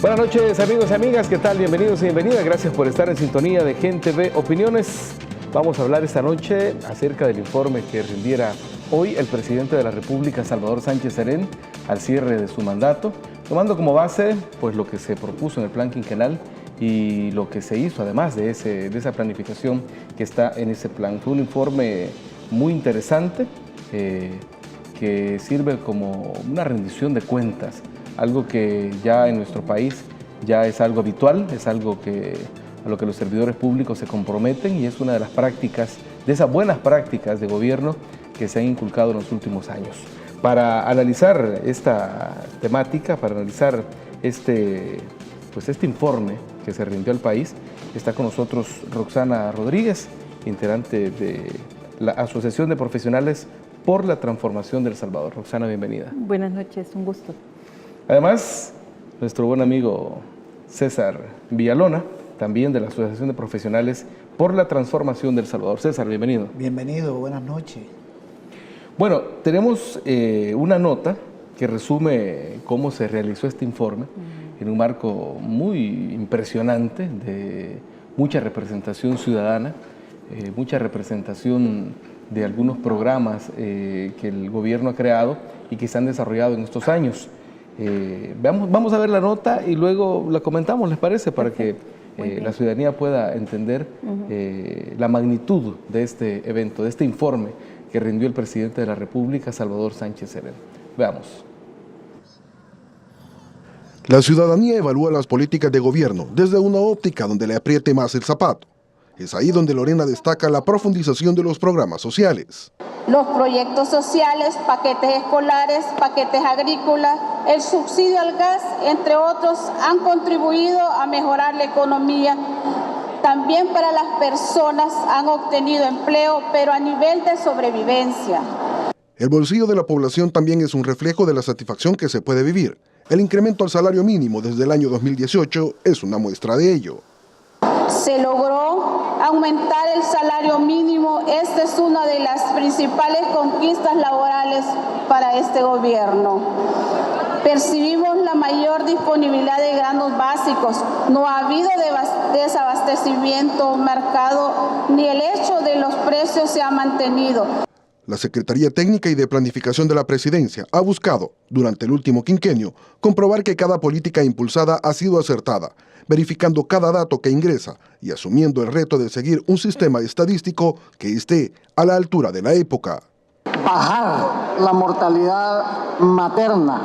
Buenas noches, amigos y amigas, ¿qué tal? Bienvenidos y bienvenidas. Gracias por estar en sintonía de Gente Ve Opiniones. Vamos a hablar esta noche acerca del informe que rindiera hoy el presidente de la República, Salvador Sánchez Serén, al cierre de su mandato, tomando como base pues, lo que se propuso en el plan quinquenal y lo que se hizo además de esa planificación que está en ese plan. Fue un informe muy interesante que sirve como una rendición de cuentas, algo que ya en nuestro país ya es algo habitual, es algo a lo que los servidores públicos se comprometen y es una de las prácticas, de esas buenas prácticas de gobierno que se han inculcado en los últimos años. Para analizar esta temática, para analizar este informe que se rindió al país, está con nosotros Roxana Rodríguez, integrante de la Asociación de Profesionales por la Transformación de El Salvador. Roxana, bienvenida. Buenas noches, un gusto. Además, nuestro buen amigo César Villalona, también de la Asociación de Profesionales por la Transformación de El Salvador. César, bienvenido. Bienvenido, buenas noches. Bueno, tenemos una nota que resume cómo se realizó este informe en un marco muy impresionante de mucha representación ciudadana, mucha representación de algunos programas que el gobierno ha creado y que se han desarrollado en estos años. Vamos a ver la nota y luego la comentamos, ¿les parece? Para que la ciudadanía pueda entender la magnitud de este evento, de este informe que rindió el presidente de la República, Salvador Sánchez Serén. Veamos. La ciudadanía evalúa las políticas de gobierno desde una óptica donde le apriete más el zapato. Es ahí donde Lorena destaca la profundización de los programas sociales. Los proyectos sociales, paquetes escolares, paquetes agrícolas, el subsidio al gas, entre otros, han contribuido a mejorar la economía. También para las personas han obtenido empleo, pero a nivel de sobrevivencia. El bolsillo de la población también es un reflejo de la satisfacción que se puede vivir. El incremento al salario mínimo desde el año 2018 es una muestra de ello. Se logró aumentar el salario mínimo. Esta es una de las principales conquistas laborales para este gobierno. Percibimos la mayor disponibilidad de granos básicos. No ha habido desabastecimiento mercado, ni el hecho de los precios se ha mantenido. La Secretaría Técnica y de Planificación de la Presidencia ha buscado, durante el último quinquenio, comprobar que cada política impulsada ha sido acertada, verificando cada dato que ingresa y asumiendo el reto de seguir un sistema estadístico que esté a la altura de la época. Bajar la mortalidad materna,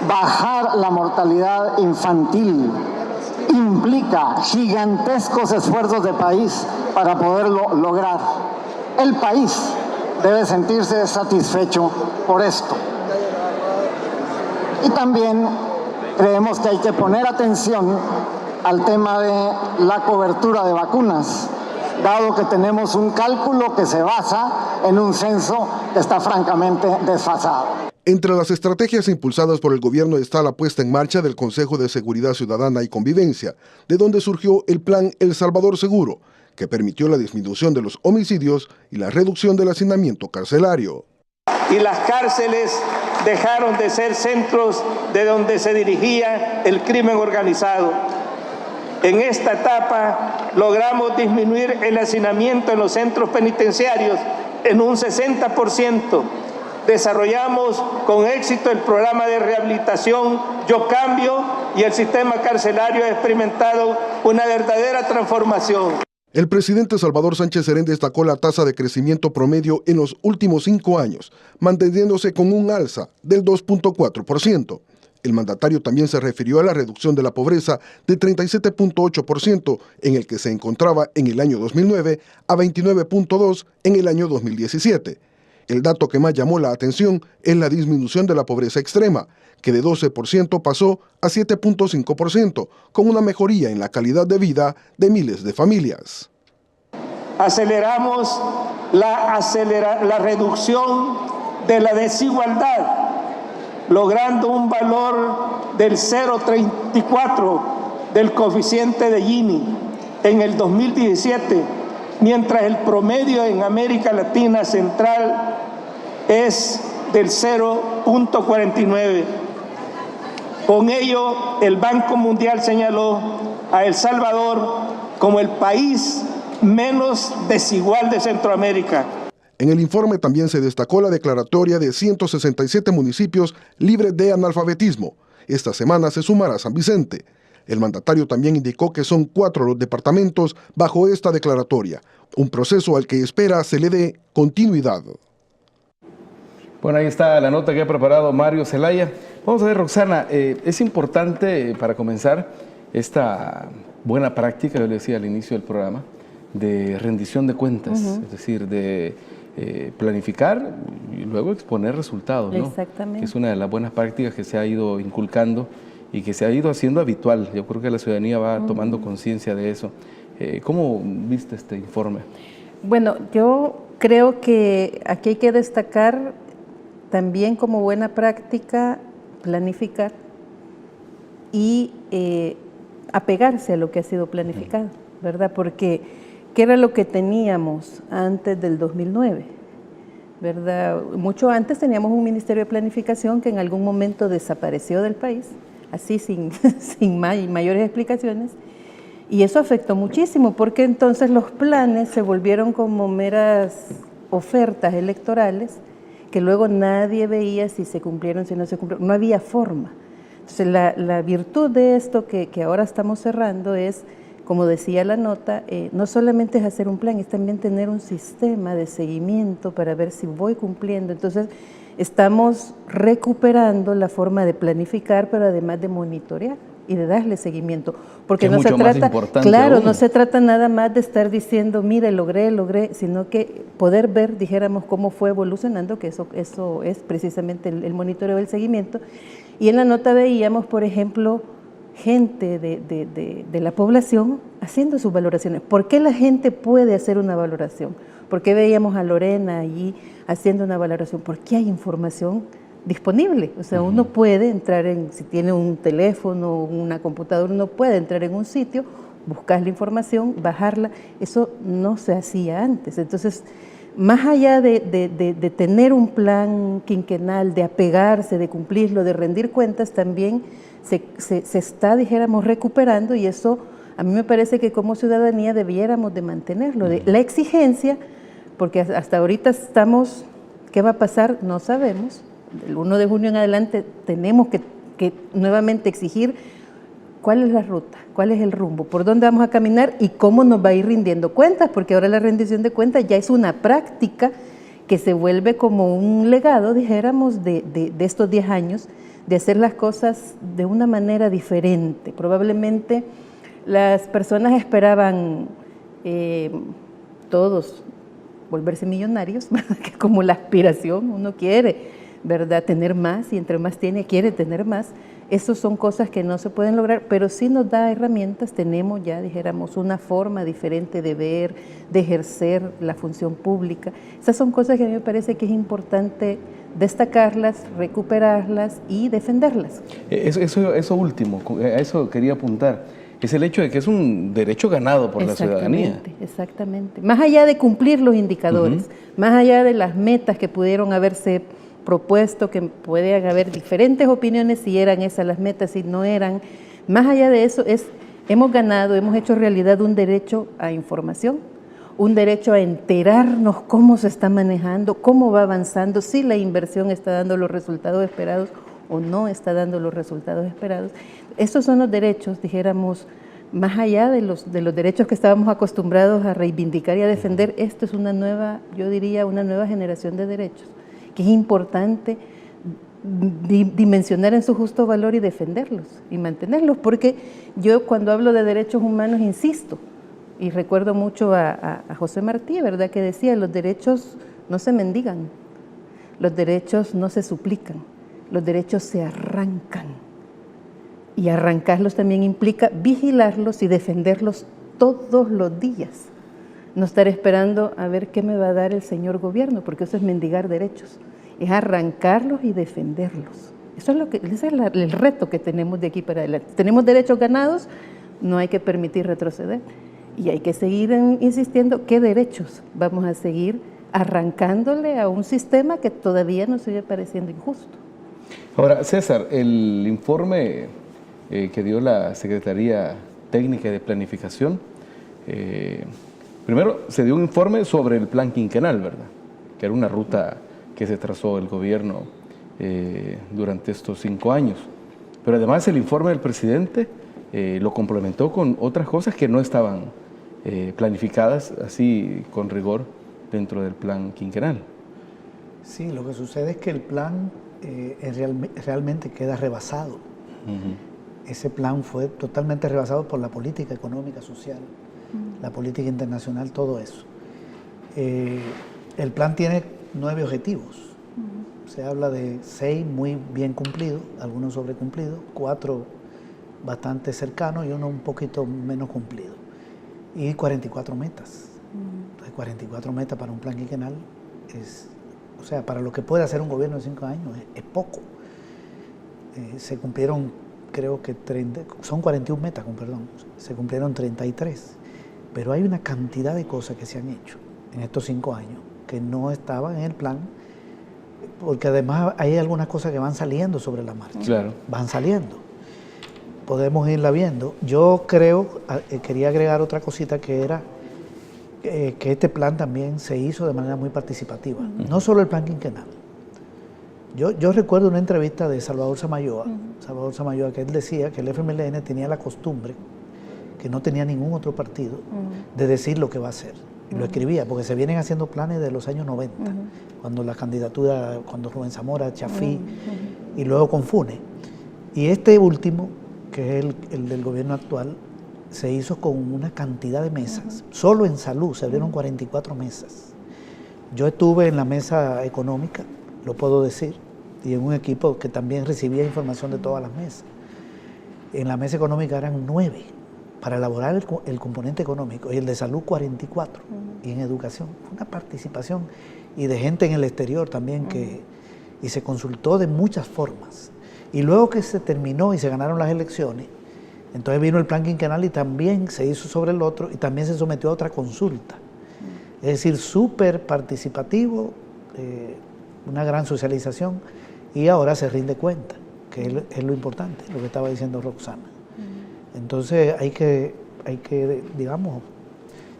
bajar la mortalidad infantil, implica gigantescos esfuerzos de país para poderlo lograr. El país debe sentirse satisfecho por esto. Y también creemos que hay que poner atención al tema de la cobertura de vacunas, dado que tenemos un cálculo que se basa en un censo que está francamente desfasado. Entre las estrategias impulsadas por el gobierno está la puesta en marcha del Consejo de Seguridad Ciudadana y Convivencia, de donde surgió el plan El Salvador Seguro, que permitió la disminución de los homicidios y la reducción del hacinamiento carcelario. Y las cárceles dejaron de ser centros de donde se dirigía el crimen organizado. En esta etapa logramos disminuir el hacinamiento en los centros penitenciarios en un 60%. Desarrollamos con éxito el programa de rehabilitación Yo Cambio y el sistema carcelario ha experimentado una verdadera transformación. El presidente Salvador Sánchez Serén destacó la tasa de crecimiento promedio en los últimos 5 años, manteniéndose con un alza del 2.4%. El mandatario también se refirió a la reducción de la pobreza de 37.8% en el que se encontraba en el año 2009 a 29.2% en el año 2017. El dato que más llamó la atención es la disminución de la pobreza extrema, que de 12% pasó a 7.5%, con una mejoría en la calidad de vida de miles de familias. Aceleramos la reducción de la desigualdad, logrando un valor del 0.34 del coeficiente de Gini en el 2017, mientras el promedio en América Latina Central es del 0.49. Con ello, el Banco Mundial señaló a El Salvador como el país menos desigual de Centroamérica. En el informe también se destacó la declaratoria de 167 municipios libres de analfabetismo. Esta semana se sumará San Vicente. El mandatario también indicó que son 4 los departamentos bajo esta declaratoria, un proceso al que espera se le dé continuidad. Bueno, ahí está la nota que ha preparado Mario Zelaya. Vamos a ver, Roxana, es importante para comenzar esta buena práctica, yo le decía al inicio del programa, de rendición de cuentas, es decir, de planificar y luego exponer resultados, ¿no? Exactamente. Que es una de las buenas prácticas que se ha ido inculcando y que se ha ido haciendo habitual. Yo creo que la ciudadanía va tomando conciencia de eso. ¿Cómo viste este informe? Bueno, yo creo que aquí hay que destacar también como buena práctica planificar y apegarse a lo que ha sido planificado, ¿verdad? Porque ¿qué era lo que teníamos antes del 2009? ¿Verdad? Mucho antes teníamos un Ministerio de Planificación que en algún momento desapareció del país, así sin mayores explicaciones, y eso afectó muchísimo, porque entonces los planes se volvieron como meras ofertas electorales que luego nadie veía si se cumplieron, si no se cumplieron, no había forma. Entonces la virtud de esto que ahora estamos cerrando es, como decía la nota, no solamente es hacer un plan, es también tener un sistema de seguimiento para ver si voy cumpliendo. Entonces, estamos recuperando la forma de planificar, pero además de monitorear y de darle seguimiento. Porque no se trata, claro, no se trata nada más de estar diciendo, mire, logré, sino que poder ver, dijéramos, cómo fue evolucionando, que eso es precisamente el monitoreo del seguimiento. Y en la nota veíamos, por ejemplo, gente de la población haciendo sus valoraciones. ¿Por qué la gente puede hacer una valoración? ¿Por qué veíamos a Lorena allí haciendo una valoración? Porque hay información disponible. O sea, uno puede entrar si tiene un teléfono, una computadora, uno puede entrar en un sitio, buscar la información, bajarla. Eso no se hacía antes. Entonces, más allá de tener un plan quinquenal, de apegarse, de cumplirlo, de rendir cuentas, también se está, dijéramos, recuperando, y eso a mí me parece que como ciudadanía debiéramos de mantenerlo. La exigencia, porque hasta ahorita estamos, ¿qué va a pasar? No sabemos. El 1 de junio en adelante tenemos que nuevamente exigir cuál es la ruta, cuál es el rumbo, por dónde vamos a caminar y cómo nos va a ir rindiendo cuentas, porque ahora la rendición de cuentas ya es una práctica que se vuelve como un legado, dijéramos, de estos 10 años, de hacer las cosas de una manera diferente. Probablemente las personas esperaban todos volverse millonarios, ¿verdad? Que como la aspiración, uno quiere, ¿verdad?, tener más, y entre más tiene, quiere tener más. Esas son cosas que no se pueden lograr, pero sí nos da herramientas. Tenemos ya, dijéramos, una forma diferente de ver, de ejercer la función pública. Esas son cosas que a mí me parece que es importante destacarlas, recuperarlas y defenderlas. Eso último, a eso quería apuntar, es el hecho de que es un derecho ganado por la ciudadanía. Exactamente. Más allá de cumplir los indicadores, más allá de las metas que pudieron haberse propuesto, que pueden haber diferentes opiniones si eran esas las metas, si no eran, más allá de eso hemos ganado, hemos hecho realidad un derecho a información, un derecho a enterarnos cómo se está manejando, cómo va avanzando, si la inversión está dando los resultados esperados o no está dando los resultados esperados. Estos son los derechos, dijéramos, más allá de los derechos que estábamos acostumbrados a reivindicar y a defender. Esto es una nueva, yo diría, una nueva generación de derechos, que es importante dimensionar en su justo valor y defenderlos y mantenerlos, porque yo cuando hablo de derechos humanos insisto, y recuerdo mucho a José Martí, ¿verdad?, que decía, los derechos no se mendigan, los derechos no se suplican, los derechos se arrancan, y arrancarlos también implica vigilarlos y defenderlos todos los días. No estar esperando a ver qué me va a dar el señor gobierno, porque eso es mendigar derechos, es arrancarlos y defenderlos. Ese es el reto que tenemos de aquí para adelante. Tenemos derechos ganados, no hay que permitir retroceder, y hay que seguir insistiendo qué derechos vamos a seguir arrancándole a un sistema que todavía nos sigue pareciendo injusto. Ahora, César, el informe que dio la Secretaría Técnica de Planificación, primero se dio un informe sobre el plan quinquenal, ¿verdad? Que era una ruta que se trazó el gobierno durante estos 5 años. Pero además el informe del presidente lo complementó con otras cosas que no estaban planificadas así con rigor dentro del plan quinquenal. Sí, lo que sucede es que el plan realmente queda rebasado. Ese plan fue totalmente rebasado por la política económica, social, la política internacional, todo eso. El plan tiene 9 objetivos. Se habla de 6 muy bien cumplidos, algunos sobrecumplidos, 4 bastante cercanos y uno un poquito menos cumplido. Y 44 metas. Entonces, 44 metas para un plan quinquenal es, o sea, para lo que puede hacer un gobierno de 5 años es poco. Se cumplieron, creo que son 41 metas, perdón, se cumplieron 33. Pero hay una cantidad de cosas que se han hecho en estos 5 años que no estaban en el plan, porque además hay algunas cosas que van saliendo sobre la marcha. Claro. Van saliendo. Podemos irla viendo. Yo creo, quería agregar otra cosita que era que este plan también se hizo de manera muy participativa. No solo el plan quinquenal. Yo recuerdo una entrevista de Salvador Samayoa, que él decía que el FMLN tenía la costumbre, que no tenía ningún otro partido, de decir lo que va a hacer. Y lo escribía, porque se vienen haciendo planes de los años 90, cuando la candidatura, cuando Rubén Zamora, Chafí, y luego con Funes. Y este último, que es el del gobierno actual, se hizo con una cantidad de mesas. Solo en salud se abrieron 44 mesas. Yo estuve en la mesa económica, lo puedo decir, y en un equipo que también recibía información de todas las mesas. En la mesa económica eran 9 para elaborar el componente económico, y el de salud 44, y en educación. Fue una participación, y de gente en el exterior también, y se consultó de muchas formas. Y luego que se terminó y se ganaron las elecciones, entonces vino el plan quinquenal y también se hizo sobre el otro, y también se sometió a otra consulta. Es decir, súper participativo, una gran socialización, y ahora se rinde cuenta, que es lo importante, lo que estaba diciendo Roxana. Entonces hay que, digamos,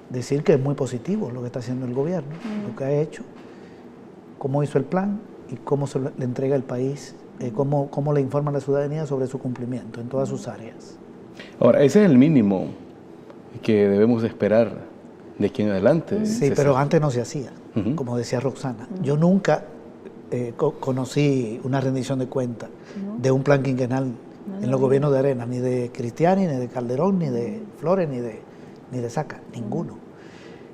decir que es muy positivo lo que está haciendo el gobierno, lo que ha hecho, cómo hizo el plan y cómo se le entrega al país, cómo le informa a la ciudadanía sobre su cumplimiento en todas sus áreas. Ahora, ese es el mínimo que debemos esperar de aquí en adelante. Sí, César. pero antes no se hacía, como decía Roxana. Yo nunca conocí una rendición de cuentas de un plan quinquenal en los gobiernos de Arena, ni de Cristiani, ni de Calderón, ni de Flores, ni de Saca, ninguno.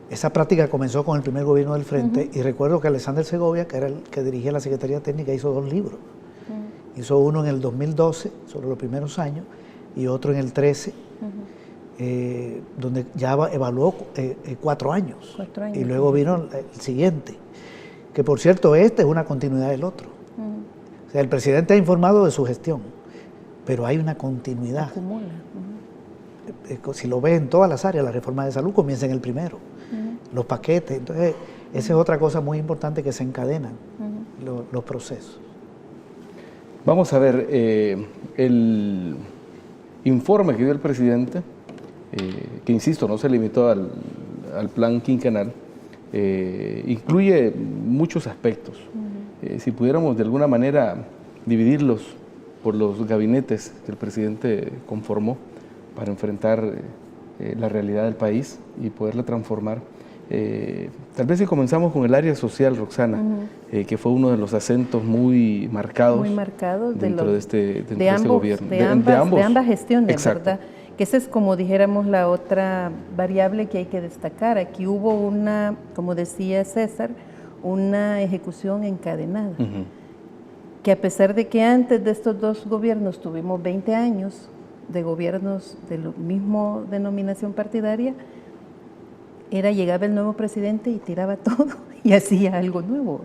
Esa práctica comenzó con el primer gobierno del Frente, y recuerdo que Alexander Segovia, que era el que dirigía la Secretaría Técnica, hizo 2 libros. Hizo uno en el 2012, sobre los primeros años, y otro en el 13, donde ya evaluó 4 años. 4 años. Y luego vino el siguiente, que por cierto este es una continuidad del otro. O sea, el presidente ha informado de su gestión, pero hay una continuidad. Acumula. Si lo ve en todas las áreas, la reforma de salud comienza en el primero, los paquetes. Entonces, esa es otra cosa muy importante, que se encadenan los procesos. Vamos a ver, el informe que dio el presidente, que insisto, no se limitó al plan quinquenal, incluye muchos aspectos. Si pudiéramos de alguna manera dividirlos por los gabinetes que el presidente conformó para enfrentar la realidad del país y poderla transformar. Tal vez si comenzamos con el área social, Roxana, que fue uno de los acentos muy marcados dentro de este gobierno. De ambas gestiones, exacto, ¿verdad? Que esa es, como dijéramos, la otra variable que hay que destacar. Aquí hubo una, como decía César, una ejecución encadenada. Que a pesar de que antes de estos 2 gobiernos tuvimos 20 años de gobiernos de la misma denominación partidaria, llegaba el nuevo presidente y tiraba todo y hacía algo nuevo,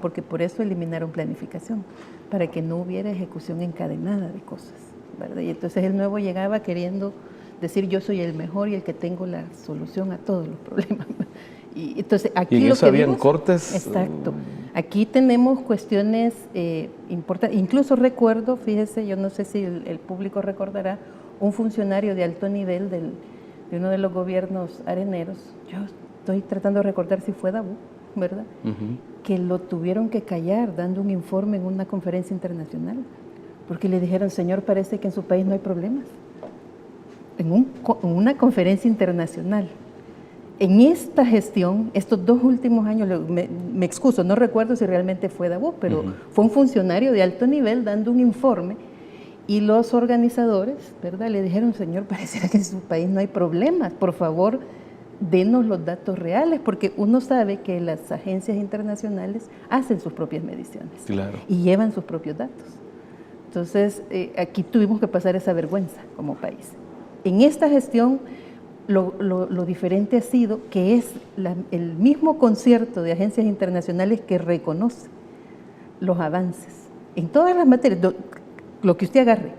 porque por eso eliminaron planificación, para que no hubiera ejecución encadenada de cosas, ¿verdad? Y entonces el nuevo llegaba queriendo decir: yo soy el mejor y el que tengo la solución a todos los problemas. Y entonces aquí y en lo eso que habían vimos, cortes. Exacto. Aquí tenemos cuestiones importantes. Incluso recuerdo, fíjese, yo no sé si el público recordará, un funcionario de alto nivel de uno de los gobiernos areneros, yo estoy tratando de recordar si fue Dabú, ¿verdad? Que lo tuvieron que callar dando un informe en una conferencia internacional, porque le dijeron, señor, parece que en su país no hay problemas. En una conferencia internacional. En esta gestión, estos 2 últimos años, me excuso, no recuerdo si realmente fue Dabú, pero fue un funcionario de alto nivel dando un informe y los organizadores, ¿verdad?, le dijeron, señor, pareciera que en su país no hay problemas, por favor, denos los datos reales, porque uno sabe que las agencias internacionales hacen sus propias mediciones. Claro. Y llevan sus propios datos. Entonces, aquí tuvimos que pasar esa vergüenza como país. En esta gestión, lo diferente ha sido que es el mismo concierto de agencias internacionales que reconoce los avances en todas las materias, lo que usted agarre,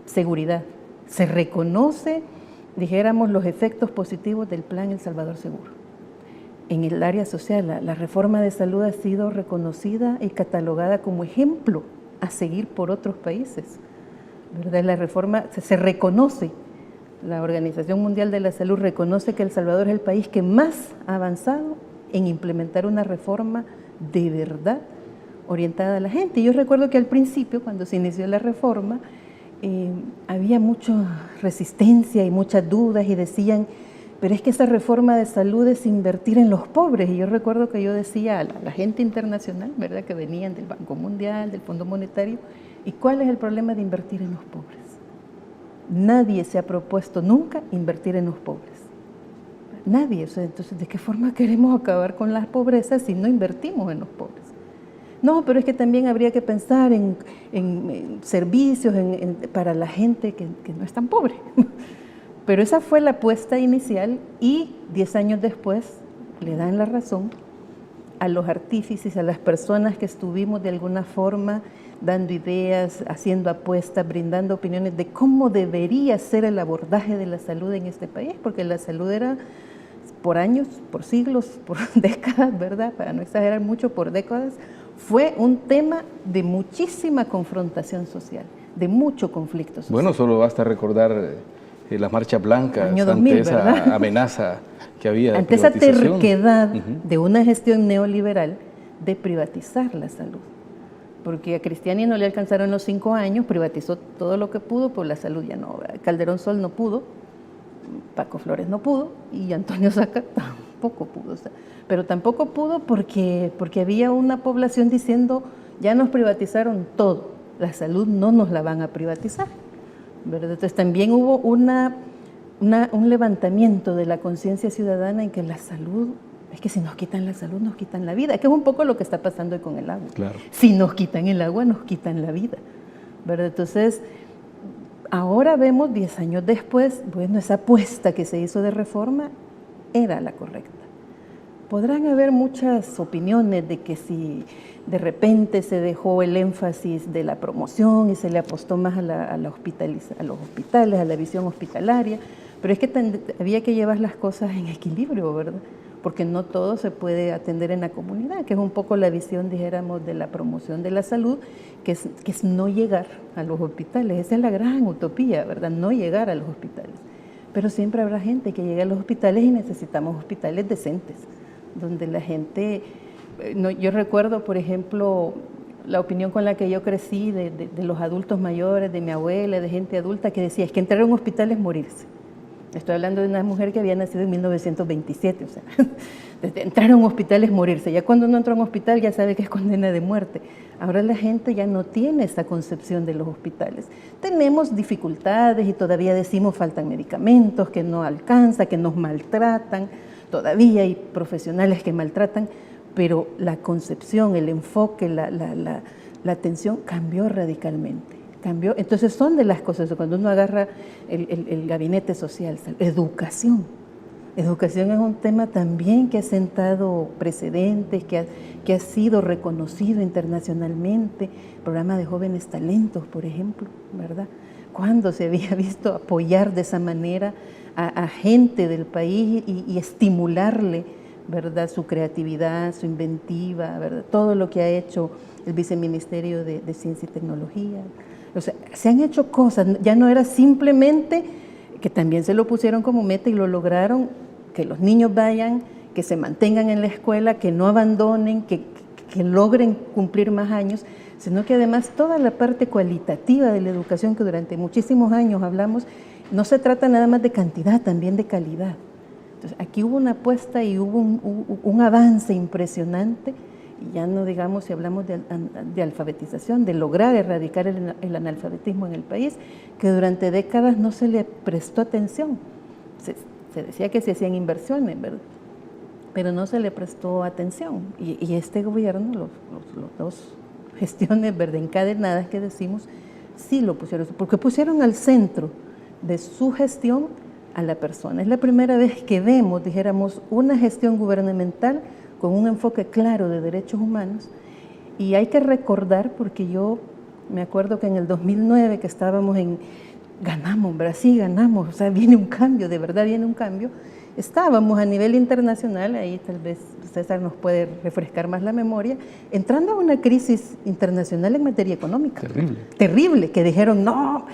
seguridad, se reconoce, dijéramos, los efectos positivos del plan El Salvador Seguro. En el área social, la reforma de salud ha sido reconocida y catalogada como ejemplo a seguir por otros países, ¿verdad? La reforma se reconoce. La Organización Mundial de la Salud reconoce que El Salvador es el país que más ha avanzado en implementar una reforma de verdad orientada a la gente. Y yo recuerdo que al principio, cuando se inició la reforma, había mucha resistencia y muchas dudas y decían, pero es que esa reforma de salud es invertir en los pobres. Y yo recuerdo que yo decía a la gente internacional, ¿verdad?, que venían del Banco Mundial, del Fondo Monetario, ¿y cuál es el problema de invertir en los pobres? Nadie se ha propuesto nunca invertir en los pobres. Nadie. O sea, entonces, ¿de qué forma queremos acabar con la pobreza si no invertimos en los pobres? No, pero es que también habría que pensar en servicios para la gente que no es tan pobre. Pero esa fue la apuesta inicial y 10 años después le dan la razón a los artífices, a las personas que estuvimos de alguna forma dando ideas, haciendo apuestas, brindando opiniones de cómo debería ser el abordaje de la salud en este país, porque la salud era por años, por siglos, por décadas, ¿verdad?, para no exagerar mucho, por décadas, fue un tema de muchísima confrontación social, de mucho conflicto social. Bueno, solo basta recordar las marchas blancas Año 2000, ante esa ¿verdad?, amenaza que había de ante esa privatización. terquedad de una gestión neoliberal de privatizar la salud. Porque a Cristiani no le alcanzaron los 5 años, privatizó todo lo que pudo, pues la salud ya no. Calderón Sol no pudo, Paco Flores no pudo y Antonio Saca tampoco pudo. O sea, pero tampoco pudo porque había una población diciendo, ya nos privatizaron todo, la salud no nos la van a privatizar, ¿verdad? Entonces también hubo un levantamiento de la conciencia ciudadana en que la salud, es que si nos quitan la salud, nos quitan la vida, que es un poco lo que está pasando hoy con el agua. Claro. Si nos quitan el agua, nos quitan la vida, ¿verdad? Entonces, ahora vemos 10 años después, bueno, esa apuesta que se hizo de reforma era la correcta. Podrán haber muchas opiniones de que si de repente se dejó el énfasis de la promoción y se le apostó más a los hospitales, a la visión hospitalaria, pero es que había que llevar las cosas en equilibrio, ¿verdad? Porque no todo se puede atender en la comunidad, que es un poco la visión, dijéramos, de la promoción de la salud, que es no llegar a los hospitales. Esa es la gran utopía, ¿verdad? No llegar a los hospitales. Pero siempre habrá gente que llegue a los hospitales y necesitamos hospitales decentes, donde la gente... yo recuerdo, por ejemplo, la opinión con la que yo crecí de los adultos mayores, de mi abuela, de gente adulta, que decía, es que entrar a un hospital es morirse. Estoy hablando de una mujer que había nacido en 1927, o sea, desde entrar a un hospital es morirse. Ya cuando uno entra a un hospital ya sabe que es condena de muerte. Ahora la gente ya no tiene esa concepción de los hospitales. Tenemos dificultades y todavía decimos faltan medicamentos, que no alcanza, que nos maltratan. Todavía hay profesionales que maltratan, pero la concepción, el enfoque, la atención cambió radicalmente. Cambió. Entonces son de las cosas, cuando uno agarra el gabinete social, educación. Educación es un tema también que ha sentado precedentes, que ha sido reconocido internacionalmente. El programa de jóvenes talentos, por ejemplo, ¿verdad? ¿Cuándo se había visto apoyar de esa manera a gente del país y estimularle ¿verdad? Su creatividad, su inventiva, ¿verdad? Todo lo que ha hecho el Viceministerio de Ciencia y Tecnología. O sea, se han hecho cosas, ya no era simplemente que también se lo pusieron como meta y lo lograron, que los niños vayan, que se mantengan en la escuela, que no abandonen, que logren cumplir más años, sino que además toda la parte cualitativa de la educación que durante muchísimos años hablamos, no se trata nada más de cantidad, también de calidad. Entonces, aquí hubo una apuesta y hubo un avance impresionante, y ya no digamos si hablamos de alfabetización, de lograr erradicar el analfabetismo en el país, que durante décadas no se le prestó atención. Se decía que se hacían inversiones, ¿verdad? Pero no se le prestó atención. Y este gobierno, los dos gestiones, ¿verdad?, encadenadas que decimos, sí lo pusieron, porque pusieron al centro de su gestión a la persona. Es la primera vez que vemos, dijéramos, una gestión gubernamental con un enfoque claro de derechos humanos. Y hay que recordar, porque yo me acuerdo que en el 2009 que estábamos ganamos, Brasil ganamos, o sea, viene un cambio, de verdad viene un cambio. Estábamos a nivel internacional, ahí tal vez César nos puede refrescar más la memoria, entrando a una crisis internacional en materia económica. Terrible. Terrible, que dijeron, no.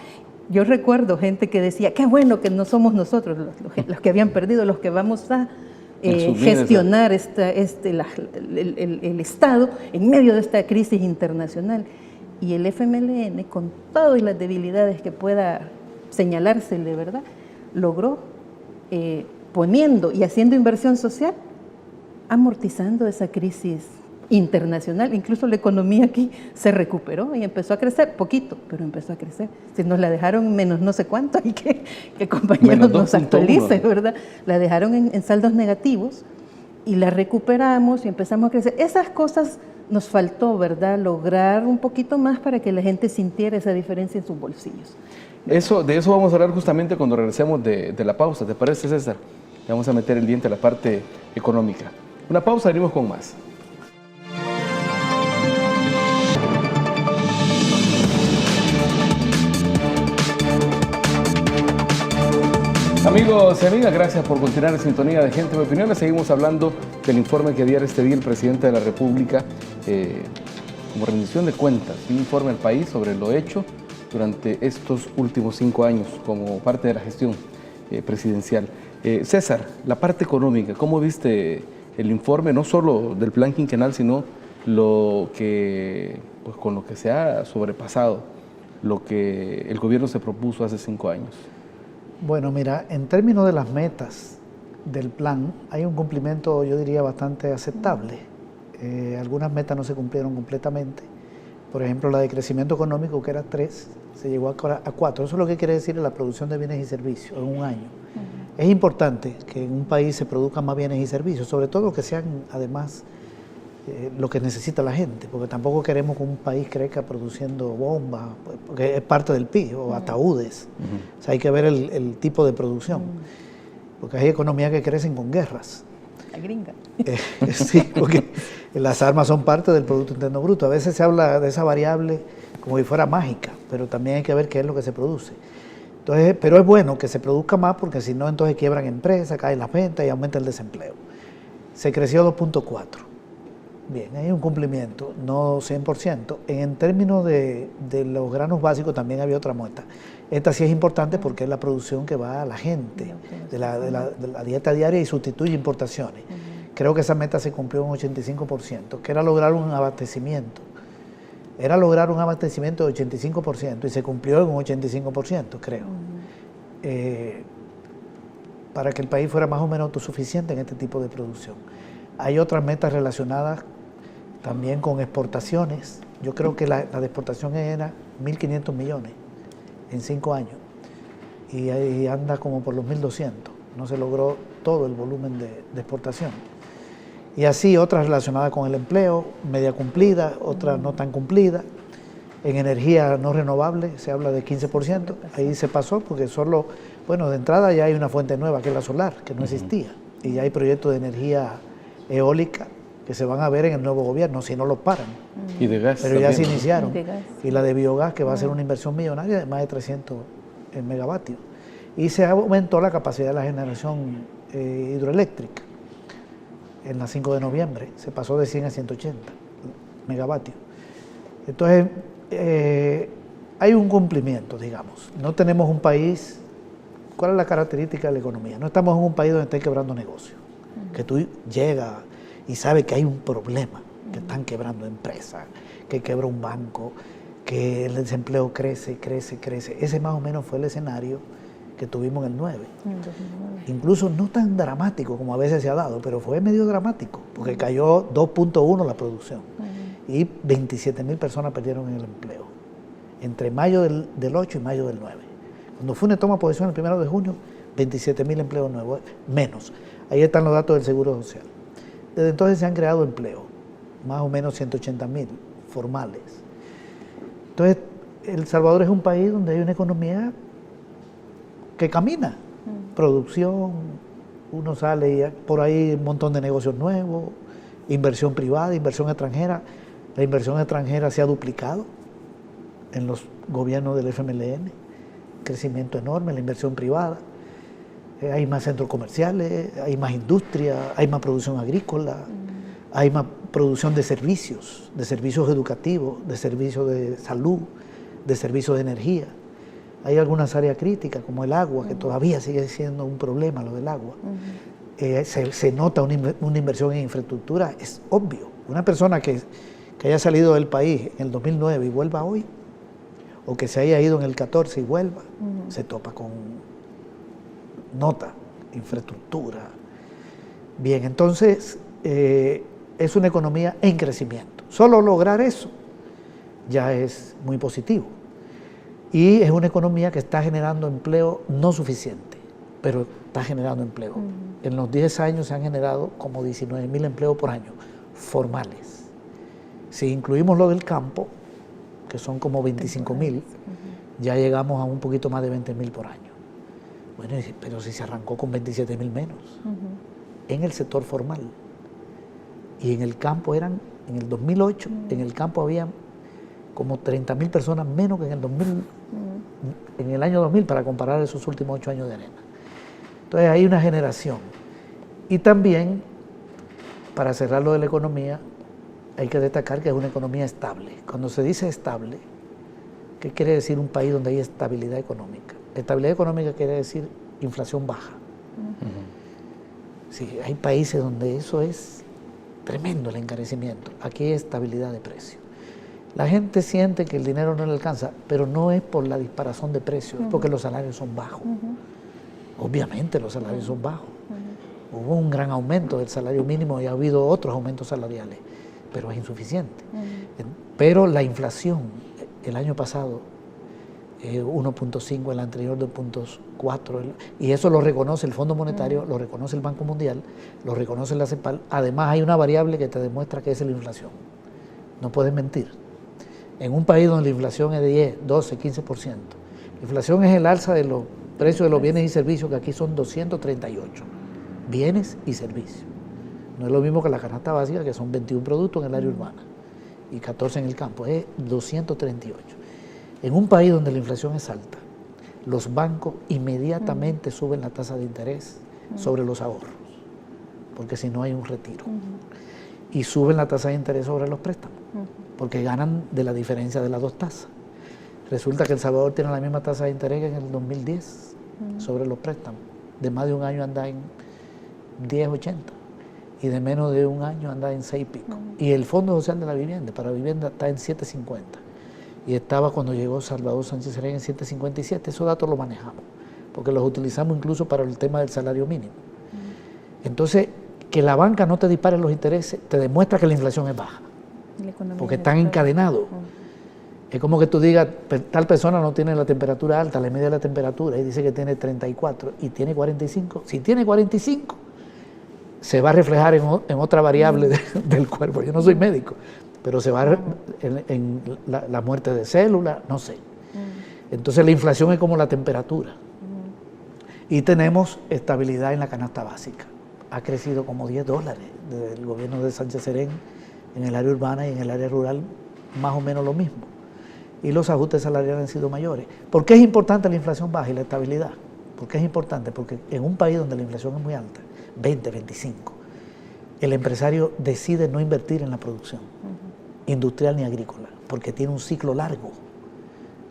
Yo recuerdo gente que decía, qué bueno que no somos nosotros los que habían perdido, los que vamos a gestionar el Estado en medio de esta crisis internacional. Y el FMLN, con todas las debilidades que pueda señalársele, ¿verdad?, logró poniendo y haciendo inversión social, amortizando esa crisis internacional. Incluso la economía aquí se recuperó y empezó a crecer, poquito, pero empezó a crecer. Si nos la dejaron menos no sé cuánto, hay que compañeros nos actualicen, ¿verdad? La dejaron en saldos negativos y la recuperamos y empezamos a crecer. Esas cosas nos faltó, ¿verdad?, lograr un poquito más para que la gente sintiera esa diferencia en sus bolsillos. De eso vamos a hablar justamente cuando regresemos de la pausa. ¿Te parece, César? Le vamos a meter el diente a la parte económica. Una pausa, venimos con más. Amigos y amigas, gracias por continuar en sintonía de Gente de Opiniones. Seguimos hablando del informe que diera este día el presidente de la República como rendición de cuentas, un informe al país sobre lo hecho durante estos últimos 5 años como parte de la gestión presidencial. César, la parte económica, ¿cómo viste el informe, no solo del plan quinquenal, sino lo que, pues, con lo que se ha sobrepasado lo que el gobierno se propuso hace 5 años? Bueno, mira, en términos de las metas del plan, hay un cumplimiento, yo diría, bastante aceptable. Algunas metas no se cumplieron completamente. Por ejemplo, la de crecimiento económico, que era 3, se llegó a 4. Eso es lo que quiere decir la producción de bienes y servicios en un año. Es importante que en un país se produzcan más bienes y servicios, sobre todo que sean, además, lo que necesita la gente, porque tampoco queremos que un país crezca produciendo bombas, porque es parte del PIB, o ataúdes. O sea, hay que ver el tipo de producción, porque hay economías que crecen con guerras. La gringa. Sí, porque las armas son parte del Producto Interno Bruto. A veces se habla de esa variable como si fuera mágica, pero también hay que ver qué es lo que se produce. Entonces, pero es bueno que se produzca más, porque si no, entonces quiebran empresas, caen las ventas y aumenta el desempleo. Se creció 2.4. Bien, hay un cumplimiento, no 100%. En términos de los granos básicos también había otra muestra. Esta sí es importante porque es la producción que va a la gente, de la dieta diaria, y sustituye importaciones. Creo que esa meta se cumplió un 85%, que era lograr un abastecimiento. Era lograr un abastecimiento de 85% y se cumplió en un 85%, creo. Para que el país fuera más o menos autosuficiente en este tipo de producción. Hay otras metas relacionadas también con exportaciones. Yo creo que la de exportación era 1.500 millones en 5 años y ahí anda como por los 1.200. No se logró todo el volumen de exportación. Y así otras relacionadas con el empleo, media cumplida, otras no tan cumplida. En energía no renovable se habla de 15%, ahí se pasó porque solo, bueno, de entrada ya hay una fuente nueva que es la solar, que no existía, y ya hay proyectos de energía eólica que se van a ver en el nuevo gobierno, si no los paran. Y de gas pero también, ya se iniciaron. ¿No? Y la de biogás, que va a ser una inversión millonaria de más de 300 megavatios. Y se aumentó la capacidad de la generación hidroeléctrica. en la 5 de noviembre, se pasó de 100 a 180 megavatios. Entonces, hay un cumplimiento, digamos. No tenemos un país. ¿Cuál es la característica de la economía? No estamos en un país donde estén quebrando negocios. Que tú llegas y sabes que hay un problema, que están quebrando empresas, que quebra un banco, que el desempleo crece. Ese más o menos fue el escenario que tuvimos en el 9. Incluso no tan dramático como a veces se ha dado, pero fue medio dramático, porque cayó 2.1 la producción y 27.000 personas perdieron el empleo entre mayo del 8 y mayo del 9. Cuando fue una toma de posesión el 1 de junio, 27.000 empleos nuevos, menos. Ahí están los datos del Seguro Social. Desde entonces se han creado empleos, más o menos 180.000 formales. Entonces, El Salvador es un país donde hay una economía que camina. Producción, uno sale y por ahí un montón de negocios nuevos, inversión privada, inversión extranjera. La inversión extranjera se ha duplicado en los gobiernos del FMLN, crecimiento enorme, la inversión privada. Hay más centros comerciales, hay más industria, hay más producción agrícola, hay más producción de servicios educativos, de servicios de salud, de servicios de energía. Hay algunas áreas críticas, como el agua, que todavía sigue siendo un problema lo del agua. Se nota una inversión en infraestructura, es obvio. Una persona que haya salido del país en el 2009 y vuelva hoy, o que se haya ido en el 14 y vuelva, se topa con infraestructura. Bien, entonces es una economía en crecimiento. Solo lograr eso ya es muy positivo. Y es una economía que está generando empleo no suficiente, pero está generando empleo. En los 10 años se han generado como 19.000 empleos por año, formales. Si incluimos lo del campo, que son como 25.000, ya llegamos a un poquito más de 20.000 por año. Bueno, pero si se arrancó con 27.000 menos, en el sector formal. Y en el campo en el 2008, en el campo había como 30.000 personas menos que en el año 2000, para comparar esos últimos 8 años de arena. Entonces hay una generación. Y también, para cerrar lo de la economía, hay que destacar que es una economía estable. Cuando se dice estable, ¿qué quiere decir un país donde hay estabilidad económica? Estabilidad económica quiere decir inflación baja. Sí, hay países donde eso es tremendo, el encarecimiento. Aquí hay estabilidad de precio. La gente siente que el dinero no le alcanza, pero no es por la disparación de precios, es porque los salarios son bajos. Obviamente los salarios son bajos. Hubo un gran aumento del salario mínimo y ha habido otros aumentos salariales, pero es insuficiente. Pero la inflación, el año pasado, 1.5, el anterior 2.4, y eso lo reconoce el Fondo Monetario, lo reconoce el Banco Mundial, lo reconoce la CEPAL. Además hay una variable que te demuestra que es la inflación. No puedes mentir. En un país donde la inflación es de 10, 12, 15%, la inflación es el alza de los precios de los bienes y servicios, que aquí son 238, bienes y servicios. No es lo mismo que la canasta básica, que son 21 productos en el área urbana y 14 en el campo, es 238. En un país donde la inflación es alta, los bancos inmediatamente suben la tasa de interés sobre los ahorros, porque si no hay un retiro. Y suben la tasa de interés sobre los préstamos, porque ganan de la diferencia de las dos tasas. Resulta que El Salvador tiene la misma tasa de interés que en el 2010 sobre los préstamos. De más de un año anda en 10.80 y de menos de un año anda en 6 y pico. Y el Fondo Social de la Vivienda, para vivienda, está en 7.50. Y estaba cuando llegó Salvador Sánchez Serén en 7.57. Esos datos los manejamos, porque los utilizamos incluso para el tema del salario mínimo. Entonces, que la banca no te dispare los intereses te demuestra que la inflación es baja, porque están encadenados. Es como que tú digas, tal persona no tiene la temperatura alta, le mide la temperatura y dice que tiene 34 y tiene 45. Si tiene 45, se va a reflejar en otra variable del cuerpo. Yo no soy médico, pero se va en la muerte de células, no sé. Entonces la inflación es como la temperatura. Y tenemos estabilidad en la canasta básica. Ha crecido como $10 desde el gobierno de Sánchez Serén en el área urbana y en el área rural, más o menos lo mismo. Y los ajustes salariales han sido mayores. ¿Por qué es importante la inflación baja y la estabilidad? ¿Por qué es importante? Porque en un país donde la inflación es muy alta, 20, 25, el empresario decide no invertir en la producción industrial ni agrícola, porque tiene un ciclo largo.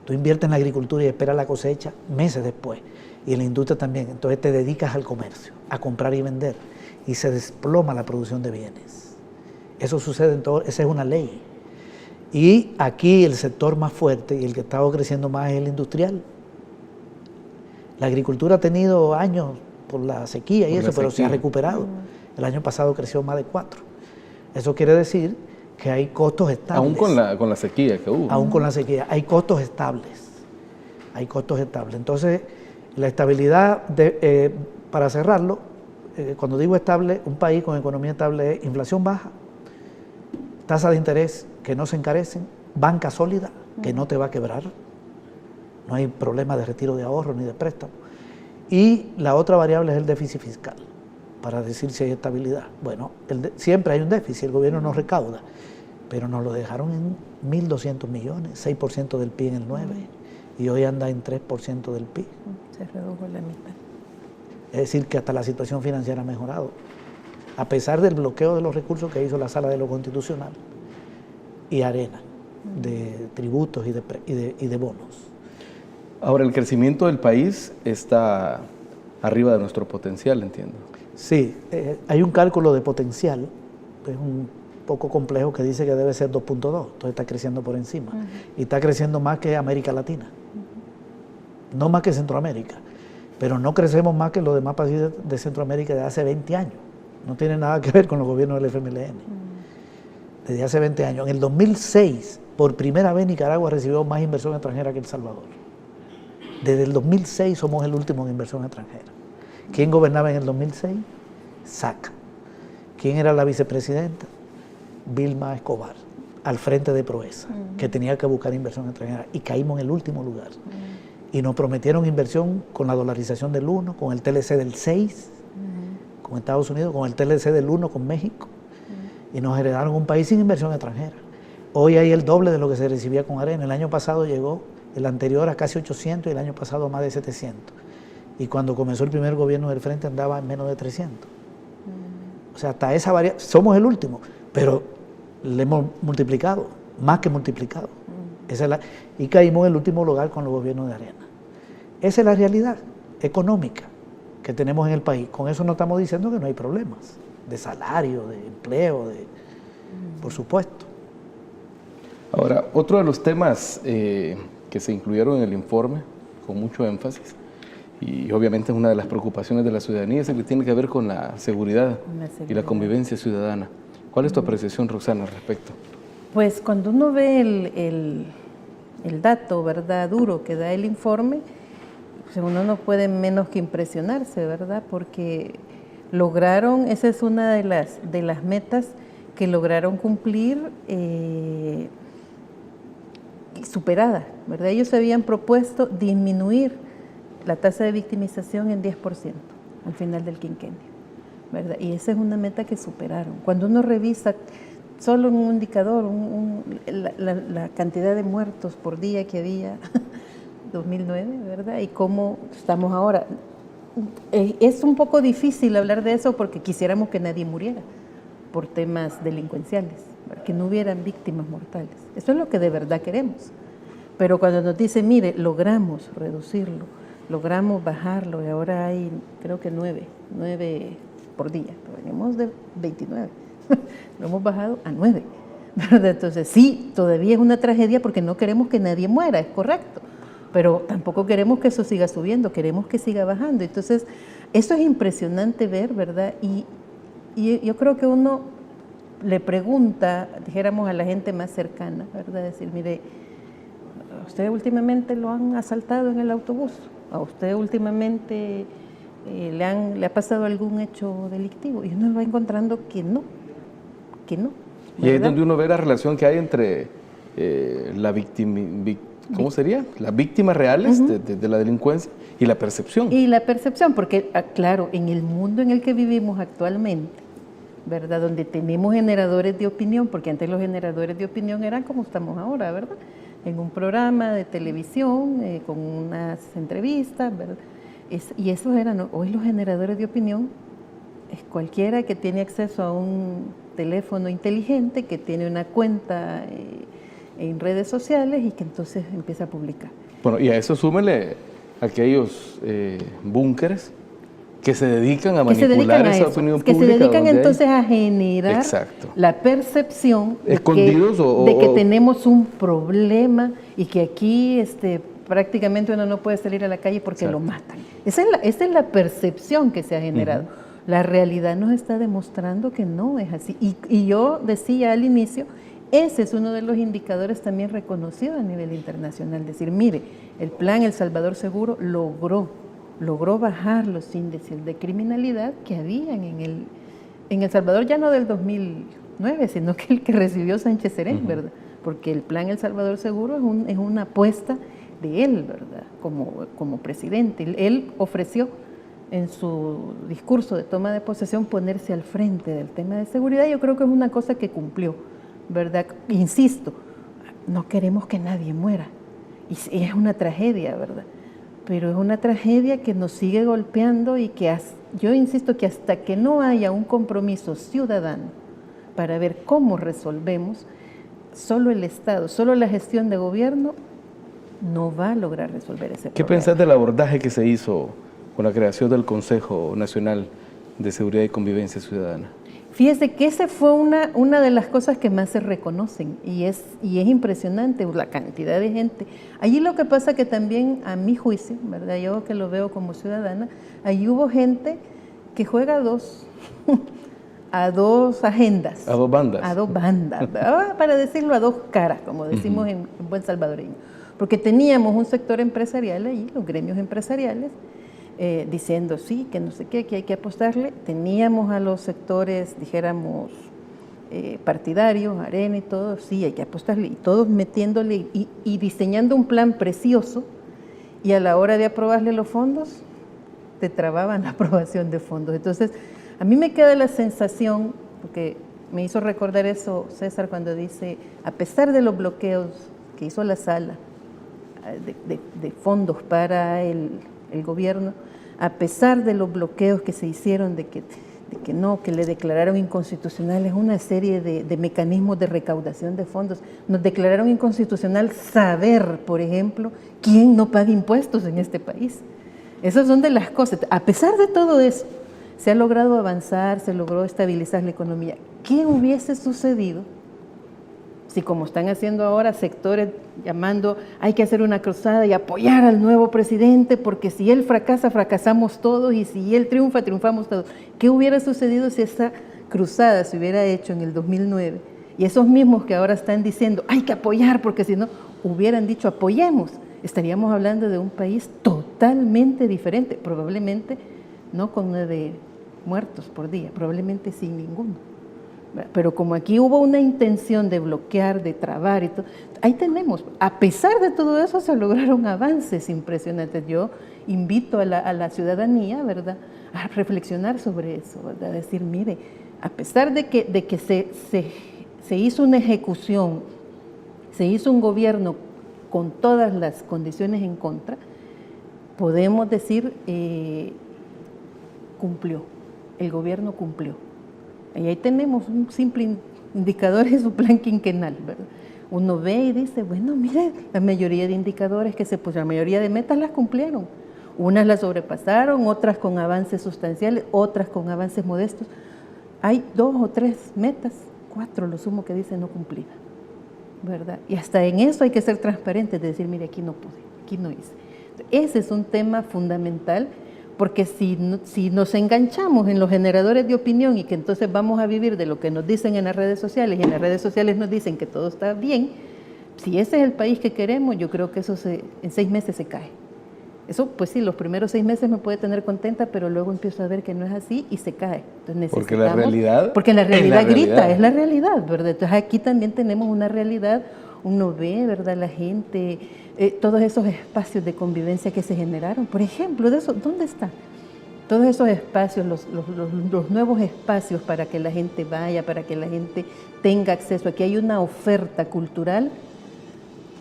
Tú inviertes en la agricultura y esperas la cosecha meses después, y en la industria también. Entonces te dedicas al comercio, a comprar y vender, y se desploma la producción de bienes. Eso sucede en todo, esa es una ley. Y aquí el sector más fuerte y el que ha estado creciendo más es el industrial. La agricultura ha tenido años por la sequía y eso, pero se ha recuperado. El año pasado creció más de 4. Eso quiere decir que hay costos estables. Aún con la sequía que hubo. Aún con la sequía. Hay costos estables. Hay costos estables. Entonces, la estabilidad, para cerrarlo, cuando digo estable, un país con economía estable es inflación baja, tasa de interés que no se encarecen, banca sólida que no te va a quebrar, no hay problema de retiro de ahorro ni de préstamo. Y la otra variable es el déficit fiscal, para decir si hay estabilidad. Bueno, siempre hay un déficit, el gobierno no recauda, pero nos lo dejaron en 1.200 millones, 6% del PIB en el 9, y hoy anda en 3% del PIB. Se redujo la mitad. Es decir, que hasta la situación financiera ha mejorado, a pesar del bloqueo de los recursos que hizo la Sala de lo Constitucional y Arena, de tributos y de bonos. Ahora, el crecimiento del país está arriba de nuestro potencial, entiendo. Sí, hay un cálculo de potencial, es un poco complejo, que dice que debe ser 2.2, entonces está creciendo por encima. Y está creciendo más que América Latina, no más que Centroamérica, pero no crecemos más que los demás países de Centroamérica de hace 20 años. No tiene nada que ver con los gobiernos del FMLN. Desde hace 20 años. En el 2006, por primera vez Nicaragua recibió más inversión extranjera que El Salvador. Desde el 2006 somos el último en inversión extranjera. ¿Quién gobernaba en el 2006? SAC. ¿Quién era la vicepresidenta? Vilma Escobar, al frente de Proesa, que tenía que buscar inversión extranjera. Y caímos en el último lugar. Y nos prometieron inversión con la dolarización del 1, con el TLC del 6, con Estados Unidos, con el TLC del 1, con México. Y nos heredaron un país sin inversión extranjera. Hoy hay el doble de lo que se recibía con Arena. El año pasado llegó el anterior a casi 800 y el año pasado a más de 700. Y cuando comenzó el primer gobierno del Frente andaba en menos de 300. O sea, hasta esa variable, somos el último, pero le hemos multiplicado, más que multiplicado. Y caímos en el último lugar con los gobiernos de Arena. Esa es la realidad económica que tenemos en el país. Con eso no estamos diciendo que no hay problemas de salario, de empleo, por supuesto. Ahora, otro de los temas que se incluyeron en el informe con mucho énfasis, y obviamente es una de las preocupaciones de la ciudadanía, es el que tiene que ver con la seguridad y la convivencia ciudadana. ¿Cuál es tu apreciación, Roxana, al respecto? Pues cuando uno ve el dato, ¿verdad?, duro que da el informe, pues uno no puede menos que impresionarse, ¿verdad?, porque lograron, esa es una de las metas que lograron cumplir superada, ¿verdad? Ellos habían propuesto disminuir la tasa de victimización en 10% al final del quinquenio, ¿verdad? Y esa es una meta que superaron. Cuando uno revisa solo un indicador, la cantidad de muertos por día que había 2009, ¿verdad? Y cómo estamos ahora. Es un poco difícil hablar de eso porque quisiéramos que nadie muriera por temas delincuenciales, que no hubieran víctimas mortales. Eso es lo que de verdad queremos. Pero cuando nos dicen, mire, logramos reducirlo, logramos bajarlo, y ahora hay, creo que 9 por día, pero venimos de 29, lo hemos bajado a 9, ¿verdad? Entonces sí, todavía es una tragedia porque no queremos que nadie muera, es correcto, pero tampoco queremos que eso siga subiendo, queremos que siga bajando. Entonces, eso es impresionante ver, ¿verdad? Y yo creo que uno le pregunta, dijéramos a la gente más cercana, ¿verdad? Decir, mire, ¿a usted últimamente lo han asaltado en el autobús? ¿A usted últimamente le ha pasado algún hecho delictivo? Y uno va encontrando que no. ¿verdad? Y ahí es donde uno ve la relación que hay entre ¿cómo sería? Las víctimas reales de la delincuencia y la percepción. Y la percepción, porque claro, en el mundo en el que vivimos actualmente, ¿verdad? Donde tenemos generadores de opinión, porque antes los generadores de opinión eran como estamos ahora, ¿verdad? En un programa de televisión, con unas entrevistas, ¿verdad? Y esos eran, hoy los generadores de opinión cualquiera que tiene acceso a un teléfono inteligente, que tiene una cuenta en redes sociales y que entonces empieza a publicar. Bueno, y a eso súmele aquellos búnkeres que se dedican a manipular esa opinión pública. Que se dedican entonces a generar la percepción escondidos de que tenemos un problema y que aquí prácticamente uno no puede salir a la calle porque lo matan. Esa es la percepción que se ha generado. La realidad nos está demostrando que no es así. Y yo decía al inicio, ese es uno de los indicadores también reconocidos a nivel internacional. Decir, mire, el plan El Salvador Seguro logró bajar los índices de criminalidad que habían en El Salvador, ya no del 2009, sino que el que recibió Sánchez Serén, ¿verdad? Porque el plan El Salvador Seguro es una apuesta de él, ¿verdad? Como presidente. Él ofreció en su discurso de toma de posesión ponerse al frente del tema de seguridad. Yo creo que es una cosa que cumplió, ¿verdad? Insisto, no queremos que nadie muera. Y es una tragedia, ¿verdad? Pero es una tragedia que nos sigue golpeando y que yo insisto que hasta que no haya un compromiso ciudadano para ver cómo resolvemos, solo el Estado, solo la gestión de gobierno no va a lograr resolver ese problema. ¿Qué pensás del abordaje que se hizo con la creación del Consejo Nacional de Seguridad y Convivencia Ciudadana? Fíjese que esa fue una de las cosas que más se reconocen y es impresionante la cantidad de gente. Allí lo que pasa que también, a mi juicio, ¿verdad? Yo que lo veo como ciudadana, allí hubo gente que juega a dos agendas. A dos bandas. A dos bandas, para decirlo a dos caras, como decimos en buen salvadoreño. Porque teníamos un sector empresarial allí, los gremios empresariales, diciendo sí, que no sé qué, que hay que apostarle. Teníamos a los sectores, dijéramos, partidarios, Arena y todo, sí, hay que apostarle, y todos metiéndole y diseñando un plan precioso, y a la hora de aprobarle los fondos, te trababan la aprobación de fondos. Entonces, a mí me queda la sensación, porque me hizo recordar eso César cuando dice, a pesar de los bloqueos que hizo la sala de fondos para el gobierno, a pesar de los bloqueos que se hicieron de que le declararon inconstitucionales una serie de mecanismos de recaudación de fondos, nos declararon inconstitucional saber, por ejemplo, quién no paga impuestos en este país. Esas son de las cosas. A pesar de todo eso, se ha logrado avanzar, se logró estabilizar la economía. ¿Qué hubiese sucedido si, como están haciendo ahora sectores llamando, hay que hacer una cruzada y apoyar al nuevo presidente, porque si él fracasa, fracasamos todos, y si él triunfa, triunfamos todos? ¿Qué hubiera sucedido si esa cruzada se hubiera hecho en el 2009? Y esos mismos que ahora están diciendo, hay que apoyar, porque si no, hubieran dicho, apoyemos. Estaríamos hablando de un país totalmente diferente, probablemente no con 9 muertos por día, probablemente sin ninguno. Pero como aquí hubo una intención de bloquear, de trabar y todo, ahí tenemos, a pesar de todo eso se lograron avances impresionantes. Yo invito a la ciudadanía, ¿verdad?, a reflexionar sobre eso, ¿verdad?, decir, mire, a pesar de que se hizo una ejecución, se hizo un gobierno con todas las condiciones en contra, podemos decir, cumplió, el gobierno cumplió. Y ahí tenemos un simple indicador en su plan quinquenal, ¿verdad? Uno ve y dice, bueno, mire, la mayoría de indicadores que se pusieron, la mayoría de metas las cumplieron. Unas las sobrepasaron, otras con avances sustanciales, otras con avances modestos. Hay 2 o 3 metas, 4 lo sumo que dice no cumplida, ¿verdad? Y hasta en eso hay que ser transparentes, de decir, mire, aquí no pude, aquí no hice. Ese es un tema fundamental, porque si nos enganchamos en los generadores de opinión y que entonces vamos a vivir de lo que nos dicen en las redes sociales, y en las redes sociales nos dicen que todo está bien, si ese es el país que queremos, yo creo que eso en 6 meses se cae. Eso, pues sí, los primeros 6 meses me puede tener contenta, pero luego empiezo a ver que no es así y se cae. Entonces porque la realidad grita, es la realidad, ¿verdad? Entonces aquí también tenemos una realidad, uno ve, ¿verdad?, la gente, todos esos espacios de convivencia que se generaron. Por ejemplo, de eso, ¿dónde están? Todos esos espacios, los nuevos espacios para que la gente vaya, para que la gente tenga acceso. Aquí hay una oferta cultural,